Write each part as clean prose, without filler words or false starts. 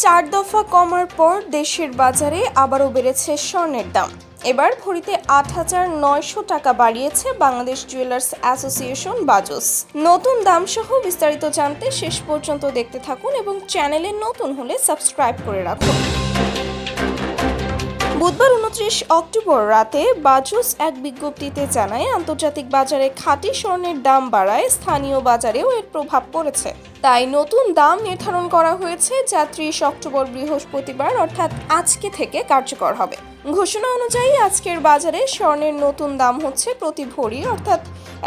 4 দফা কমার পর দেশের বাজারে আবারও বেড়েছে স্বর্ণের দাম। এবার ভরিতে ৮,৯০০ টাকা বাড়িয়েছে বাংলাদেশ জুয়েলার্স অ্যাসোসিয়েশন বাজুস। নতুন দাম সহ বিস্তারিত জানতে শেষ পর্যন্ত দেখতে থাকুন এবং চ্যানেলে নতুন হলে সাবস্ক্রাইব করে রাখুন। বুধবার 29 অক্টোবর রাতে বাজুস এক বিজ্ঞপ্তিতে জানায়, আন্তর্জাতিক বাজারে খাঁটি স্বর্ণের দাম বাড়ায় স্থানীয় বাজারেও এর প্রভাব পড়েছে। তাই নতুন দাম নির্ধারণ করা হয়েছে, যা 30 অক্টোবর বৃহস্পতিবার অর্থাৎ আজকে থেকে কার্যকর হবে। ঘোষণা অনুযায়ী আজকের বাজারে স্বর্ণের নতুন দাম হচ্ছে প্রতি ভরি অর্থাৎ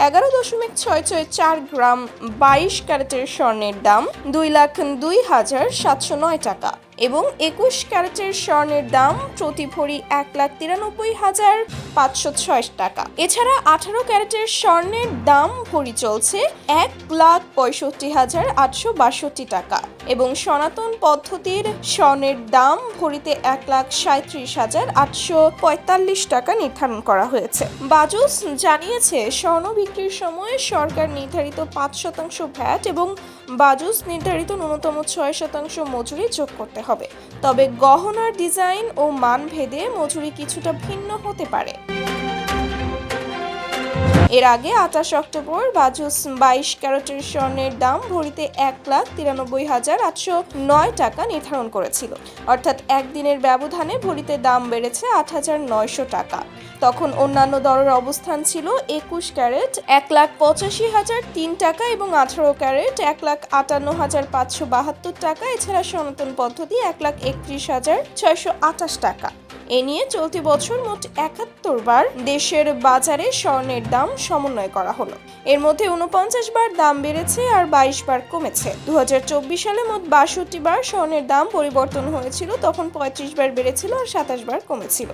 11.664 গ্রাম 22 ক্যারেটের স্বর্ণের দাম 2,02,709 টাকা এবং 21 ক্যারেটের স্বর্ণের দাম প্রতি ভরি 1,93,506 টাকা। এছাড়া 18 ক্যারেটের স্বর্ণের দাম ভরি চলছে 1,65,862 টাকা এবং সনাতন পদ্ধতির স্বর্ণের দাম ভরিতে 1,37,845 টাকা নির্ধারণ করা হয়েছে। বাজুস জানিয়েছে, স্বর্ণ বিক্রির সময় সরকার নির্ধারিত 5% ভ্যাট এবং বাজুস নির্ধারিত ন্যূনতম 6% মজুরি যোগ করতে হবে। তবে গহনার ডিজাইন ও মান ভেদে মজুরি কিছুটা ভিন্ন হতে পারে। এর আগে 28 অক্টোবর বাজুস 22 ক্যারেটের স্বর্ণের দাম ভরিতে 1,93,809 টাকা নির্ধারণ করেছিল, অর্থাৎ একদিনের ব্যবধানে ভরিতে দাম বেড়েছে 8,900 টাকা। তখন অন্যান্য দরের অবস্থান ছিল 21 ক্যারেট 1,85,003 টাকা এবং 18 ক্যারেট 1,58,572 টাকা। এছাড়া সনাতন পদ্ধতি 1,31,628 টাকা। এ নিয়ে চলতি বছর মোট 71 বার দেশের বাজারে স্বর্ণের দাম সমন্বয় করা হলো। এর মধ্যে 49 বার দাম বেড়েছে আর 22 বার কমেছে। 2024 সালে মোট 62 বার স্বর্ণের দাম পরিবর্তন হয়েছিল, তখন 35 বার বেড়েছিল আর 27 বার কমেছিল।